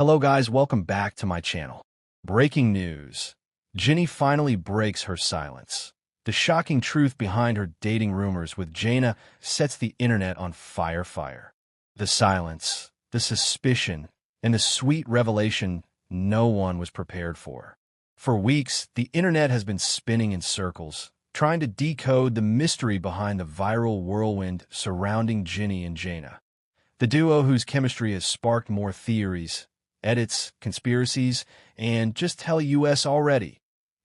Hello guys, welcome back to my channel. Breaking news. Ginny finally breaks her silence. The shocking truth behind her dating rumors with Jayna sets the internet on fire. The silence, the suspicion, and the sweet revelation no one was prepared for. For weeks, the internet has been spinning in circles, trying to decode the mystery behind the viral whirlwind surrounding Ginny and Jayna. The duo whose chemistry has sparked more theories, edits, conspiracies, and just tell US already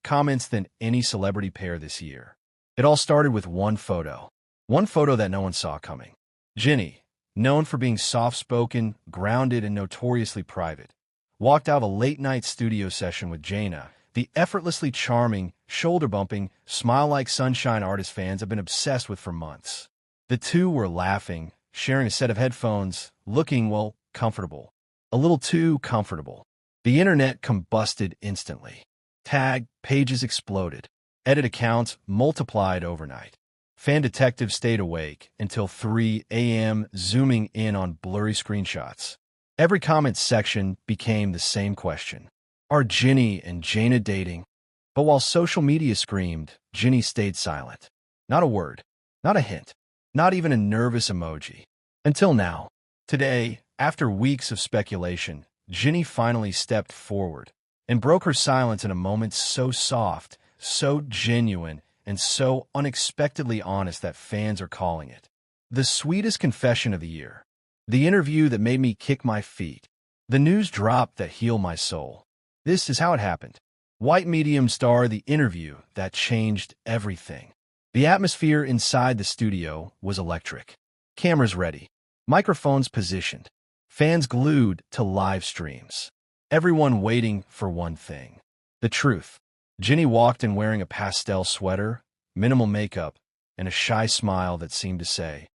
comments than any celebrity pair this year. It all started with one photo that no one saw coming. Ginny, known for being soft-spoken, grounded, and notoriously private, walked out of a late-night studio session with Jayna, the effortlessly charming, shoulder-bumping, smile-like-sunshine artist fans have been obsessed with for months. The two were laughing, sharing a set of headphones, looking, well, comfortable. A little too comfortable. The internet combusted instantly. Tag pages exploded. Edit accounts multiplied overnight. Fan detectives stayed awake until 3 a.m. zooming in on blurry screenshots. Every comment section became the same question. Are Ginny and Jayna dating? But while social media screamed, Ginny stayed silent. Not a word. Not a hint. Not even a nervous emoji. Until now. Today, after weeks of speculation, Ginny finally stepped forward and broke her silence in a moment so soft, so genuine, and so unexpectedly honest that fans are calling it the sweetest confession of the year. The interview that made me kick my feet. The news drop that healed my soul. This is how it happened. White medium star, the interview that changed everything. The atmosphere inside the studio was electric. Cameras ready. Microphones positioned. Fans glued to live streams. Everyone waiting for one thing. The truth. Ginny walked in wearing a pastel sweater, minimal makeup, and a shy smile that seemed to say,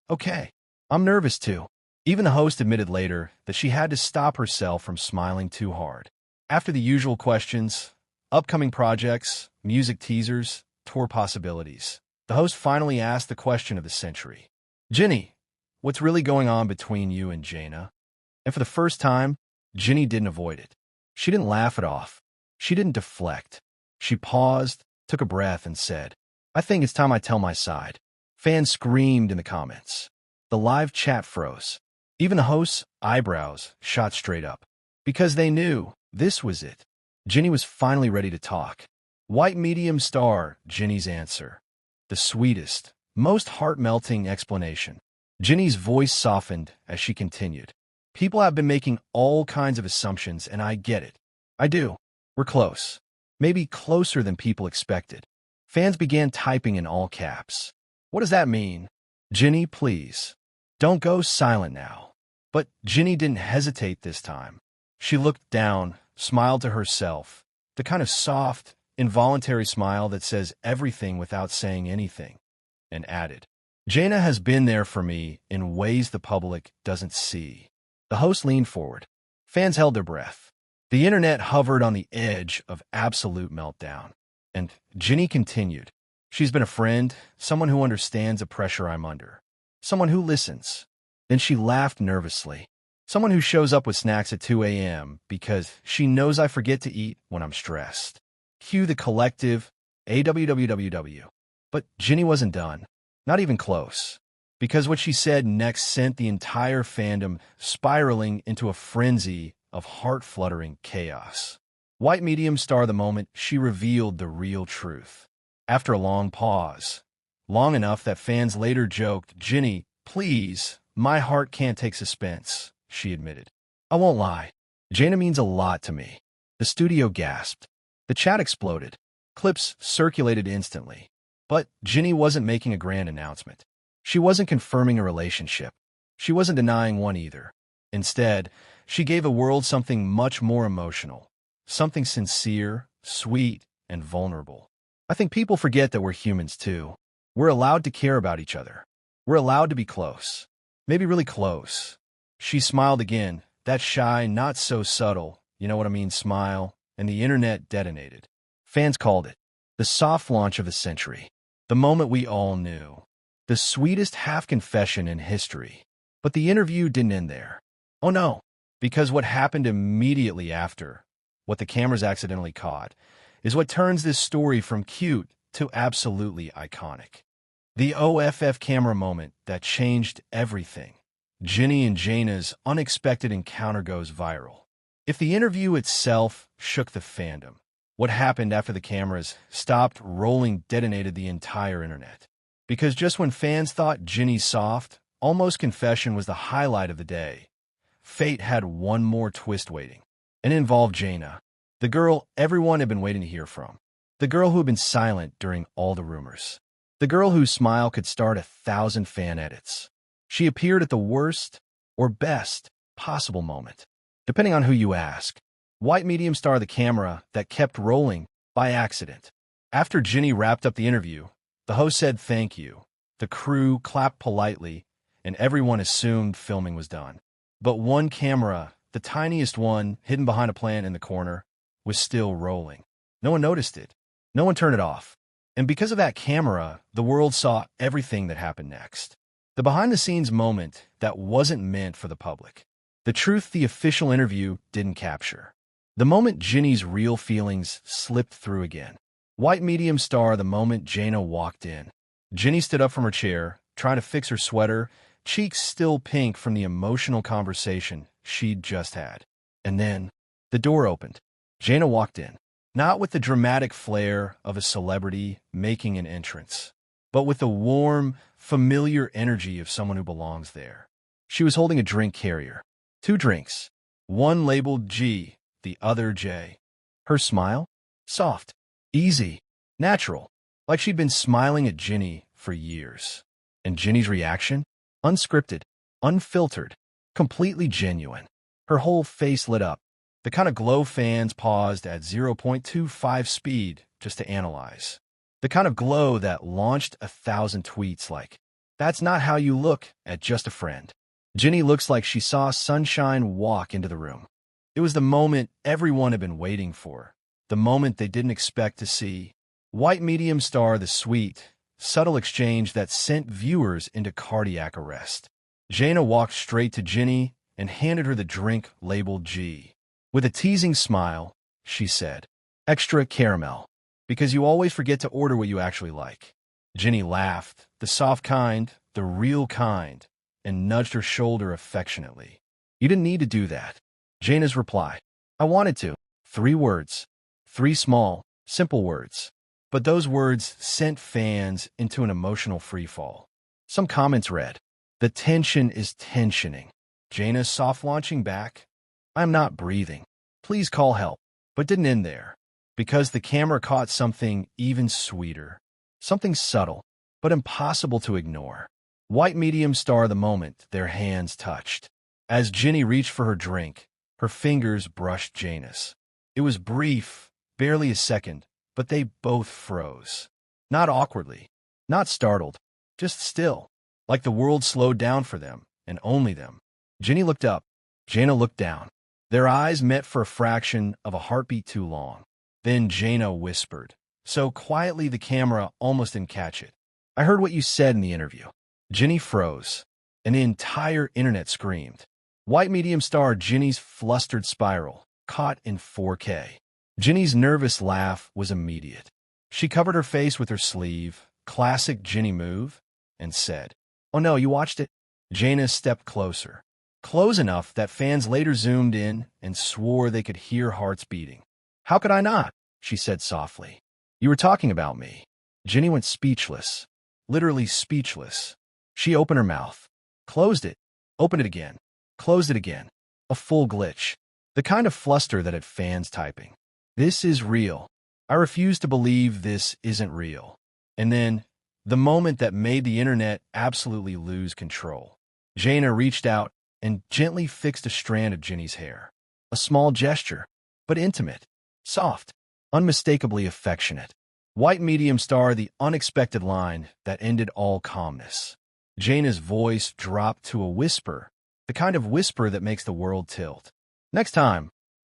"Okay, I'm nervous too." Even the host admitted later that she had to stop herself from smiling too hard. After the usual questions, upcoming projects, music teasers, tour possibilities, the host finally asked the question of the century. "Ginny, what's really going on between you and Jayna?" And for the first time, Ginny didn't avoid it. She didn't laugh it off. She didn't deflect. She paused, took a breath, and said, "I think it's time I tell my side." Fans screamed in the comments. The live chat froze. Even the host's eyebrows shot straight up. Because they knew this was it. Ginny was finally ready to talk. White medium star, Ginny's answer. The sweetest, most heart-melting explanation. Ginny's voice softened as she continued. "People have been making all kinds of assumptions, and I get it. I do. We're close. Maybe closer than people expected." Fans began typing in all caps. "What does that mean? Ginny, please. Don't go silent now." But Ginny didn't hesitate this time. She looked down, smiled to herself, the kind of soft, involuntary smile that says everything without saying anything, and added, "Jayna has been there for me in ways the public doesn't see." The host leaned forward. Fans held their breath. The internet hovered on the edge of absolute meltdown. And Ginny continued. "She's been a friend, someone who understands the pressure I'm under. Someone who listens." Then she laughed nervously. "Someone who shows up with snacks at 2 a.m. because she knows I forget to eat when I'm stressed." Cue the collective AWWWW. But Ginny wasn't done. Not even close. Because what she said next sent the entire fandom spiraling into a frenzy of heart-fluttering chaos. White medium star, the moment she revealed the real truth. After a long pause, long enough that fans later joked, "Ginny, please, my heart can't take suspense," she admitted. "I won't lie. Jayna means a lot to me." The studio gasped. The chat exploded. Clips circulated instantly. But Ginny wasn't making a grand announcement. She wasn't confirming a relationship. She wasn't denying one either. Instead, she gave the world something much more emotional. Something sincere, sweet, and vulnerable. I think people forget that we're humans too. We're allowed to care about each other. We're allowed to be close. Maybe really close. She smiled again, that shy, not so subtle, you know what I mean, smile, and the internet detonated. Fans called it the soft launch of the century. The moment we all knew. The sweetest half-confession in history. But the interview didn't end there. Oh no. Because what happened immediately after, what the cameras accidentally caught, is what turns this story from cute to absolutely iconic. The OFF camera moment that changed everything. Ginny and Jayna's unexpected encounter goes viral. If the interview itself shook the fandom, what happened after the cameras stopped rolling detonated the entire internet. Because just when fans thought Ginny's soft, almost confession was the highlight of the day, fate had one more twist waiting. And it involved Jayna, the girl everyone had been waiting to hear from. The girl who had been silent during all the rumors. The girl whose smile could start 1,000 fan edits. She appeared at the worst or best possible moment, depending on who you ask. White medium star the camera that kept rolling by accident. After Ginny wrapped up the interview, the host said thank you. The crew clapped politely, and everyone assumed filming was done. But one camera, the tiniest one hidden behind a plant in the corner, was still rolling. No one noticed it. No one turned it off. And because of that camera, the world saw everything that happened next. The behind-the-scenes moment that wasn't meant for the public. The truth the official interview didn't capture. The moment Ginny's real feelings slipped through again. White medium star the moment Jayna walked in. Ginny stood up from her chair, trying to fix her sweater, cheeks still pink from the emotional conversation she'd just had. And then, the door opened. Jayna walked in, not with the dramatic flair of a celebrity making an entrance, but with the warm, familiar energy of someone who belongs there. She was holding a drink carrier. 2 drinks, one labeled G, the other J. Her smile? Soft, easy, natural, like she'd been smiling at Ginny for years. And Ginny's reaction? Unscripted, unfiltered, completely genuine. Her whole face lit up, the kind of glow fans paused at 0.25 speed just to analyze. The kind of glow that launched 1,000 tweets like, "That's not how you look at just a friend." Ginny looks like she saw sunshine walk into the room. It was the moment everyone had been waiting for, the moment they didn't expect to see. White medium star the sweet, subtle exchange that sent viewers into cardiac arrest. Jayna walked straight to Ginny and handed her the drink labeled G. With a teasing smile, she said, "Extra caramel, because you always forget to order what you actually like." Ginny laughed, the soft kind, the real kind, and nudged her shoulder affectionately. "You didn't need to do that." Jayna's reply, "I wanted to." 3 words. 3 small, simple words. But those words sent fans into an emotional freefall. Some comments read, "The tension is tensioning." Jayna's soft launching back, "I'm not breathing. Please call help." But didn't end there. Because the camera caught something even sweeter. Something subtle, but impossible to ignore. White medium star the moment their hands touched. As Ginny reached for her drink, her fingers brushed Jayna's. It was brief, barely a second, but they both froze. Not awkwardly, not startled, just still, like the world slowed down for them, and only them. Ginny looked up. Jayna looked down. Their eyes met for a fraction of a heartbeat too long. Then Jayna whispered, so quietly the camera almost didn't catch it, "I heard what you said in the interview." Ginny froze, and the entire internet screamed. White medium star Ginny's flustered spiral, caught in 4K. Ginny's nervous laugh was immediate. She covered her face with her sleeve, classic Ginny move, and said, "Oh no, you watched it?" Jayna stepped closer. Close enough that fans later zoomed in and swore they could hear hearts beating. "How could I not?" she said softly. "You were talking about me." Ginny went speechless, literally speechless. She opened her mouth, closed it, opened it again, closed it again. A full glitch. The kind of fluster that had fans typing, "This is real. I refuse to believe this isn't real." And then, the moment that made the internet absolutely lose control. Jayna reached out and gently fixed a strand of Ginny's hair. A small gesture, but intimate, soft, unmistakably affectionate. White medium star the unexpected line that ended all calmness. Jayna's voice dropped to a whisper, the kind of whisper that makes the world tilt. "Next time,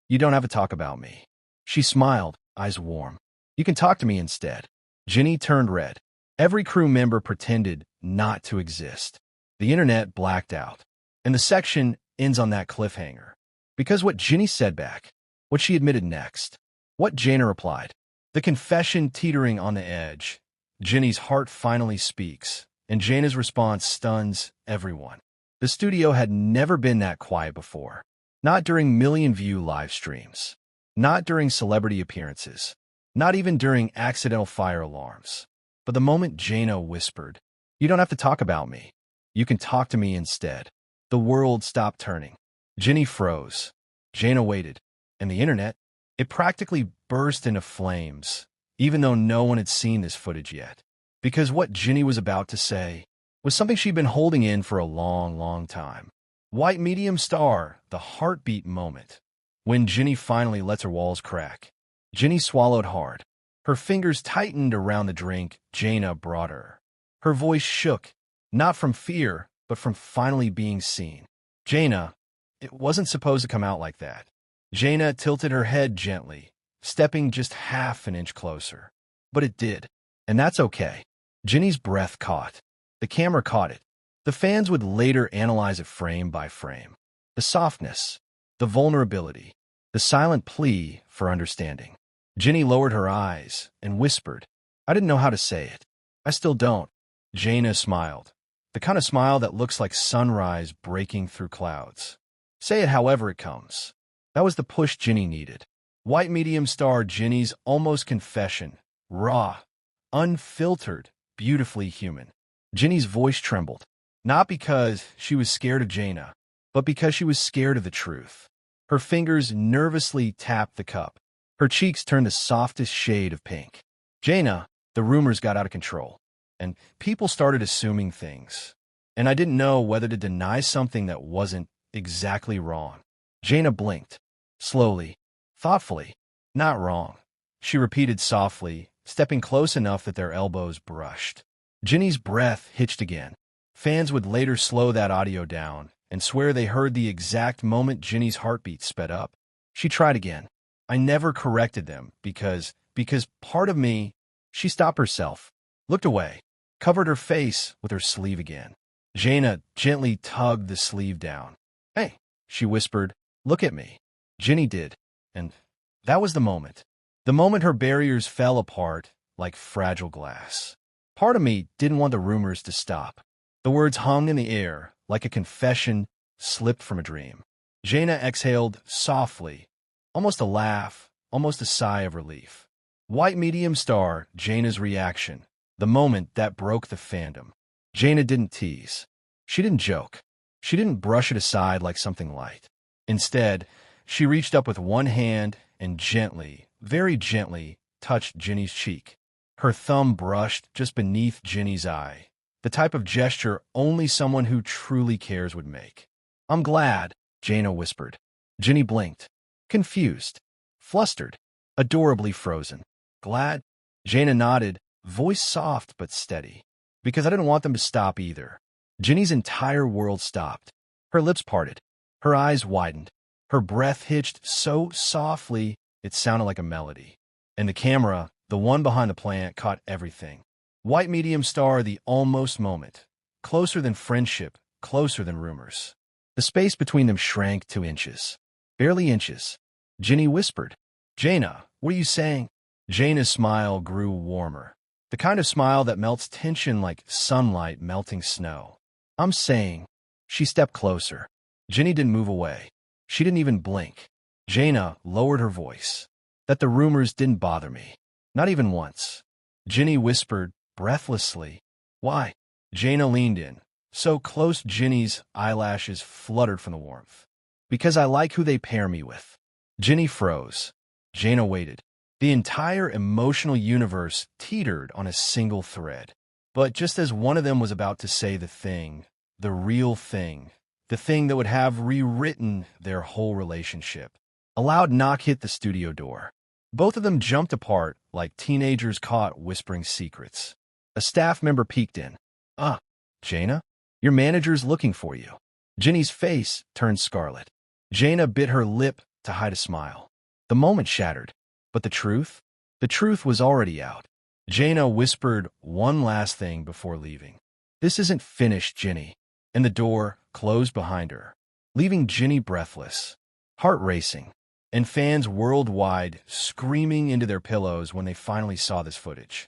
you don't have to talk about me." She smiled, eyes warm. "You can talk to me instead." Ginny turned red. Every crew member pretended not to exist. The internet blacked out. And the section ends on that cliffhanger. Because what Ginny said back, what she admitted next, what Jayna replied, the confession teetering on the edge. Ginny's heart finally speaks, and Jayna's response stuns everyone. The studio had never been that quiet before. Not during million-view live streams. Not during celebrity appearances. Not even during accidental fire alarms. But the moment Jayna whispered, "You don't have to talk about me. You can talk to me instead," the world stopped turning. Ginny froze. Jayna waited. And the internet, it practically burst into flames, even though no one had seen this footage yet. Because what Ginny was about to say was something she'd been holding in for a long, long time. White medium star, the heartbeat moment. When Ginny finally lets her walls crack. Ginny swallowed hard. Her fingers tightened around the drink Jayna brought her. Her voice shook, not from fear, but from finally being seen. "Jayna, it wasn't supposed to come out like that." Jayna tilted her head gently, stepping just half an inch closer. "But it did, and that's okay." Ginny's breath caught. The camera caught it. The fans would later analyze it frame by frame. The softness, the vulnerability, the silent plea for understanding. Ginny lowered her eyes and whispered, "I didn't know how to say it. I still don't." Jayna smiled, the kind of smile that looks like sunrise breaking through clouds. "Say it however it comes." That was the push Ginny needed. White medium star Ginny's almost confession, raw, unfiltered, beautifully human. Ginny's voice trembled, not because she was scared of Jayna, but because she was scared of the truth. Her fingers nervously tapped the cup. Her cheeks turned the softest shade of pink. "Jayna, the rumors got out of control, and people started assuming things. And I didn't know whether to deny something that wasn't exactly wrong." Jayna blinked, slowly, thoughtfully. "Not wrong," she repeated softly, stepping close enough that their elbows brushed. Ginny's breath hitched again. Fans would later slow that audio down and swear they heard the exact moment Ginny's heartbeat sped up. She tried again. "I never corrected them because part of me..." She stopped herself, looked away, covered her face with her sleeve again. Jayna gently tugged the sleeve down. "Hey," she whispered, "look at me." Ginny did, and that was the moment. The moment her barriers fell apart like fragile glass. Part of me didn't want the rumors to stop. The words hung in the air like a confession slipped from a dream. Jayna exhaled softly, almost a laugh, almost a sigh of relief. White medium star Jayna's reaction, the moment that broke the fandom. Jayna didn't tease. She didn't joke. She didn't brush it aside like something light. Instead, she reached up with one hand and gently, very gently, touched Ginny's cheek. Her thumb brushed just beneath Ginny's eye, the type of gesture only someone who truly cares would make. "I'm glad," Jayna whispered. Ginny blinked, confused, flustered, adorably frozen. "Glad?" Jayna nodded, voice soft but steady. "Because I didn't want them to stop either." Ginny's entire world stopped. Her lips parted. Her eyes widened. Her breath hitched so softly it sounded like a melody. And the camera, the one behind the plant, caught everything. White medium star, the almost moment. Closer than friendship, closer than rumors. The space between them shrank 2 inches. Barely inches. Ginny whispered, "Jayna, what are you saying?" Jayna's smile grew warmer. The kind of smile that melts tension like sunlight melting snow. "I'm saying..." She stepped closer. Ginny didn't move away. She didn't even blink. Jayna lowered her voice. "That the rumors didn't bother me. Not even once." Ginny whispered, breathlessly, "Why?" Jayna leaned in, so close Ginny's eyelashes fluttered from the warmth. "Because I like who they pair me with." Ginny froze. Jayna waited. The entire emotional universe teetered on a single thread. But just as one of them was about to say the thing, the real thing, the thing that would have rewritten their whole relationship, a loud knock hit the studio door. Both of them jumped apart like teenagers caught whispering secrets. A staff member peeked in. Jayna? Your manager's looking for you." Ginny's face turned scarlet. Jayna bit her lip to hide a smile. The moment shattered. But the truth? The truth was already out. Jayna whispered one last thing before leaving. "This isn't finished, Ginny." And the door closed behind her, leaving Ginny breathless. heart racing, and fans worldwide screaming into their pillows when they finally saw this footage.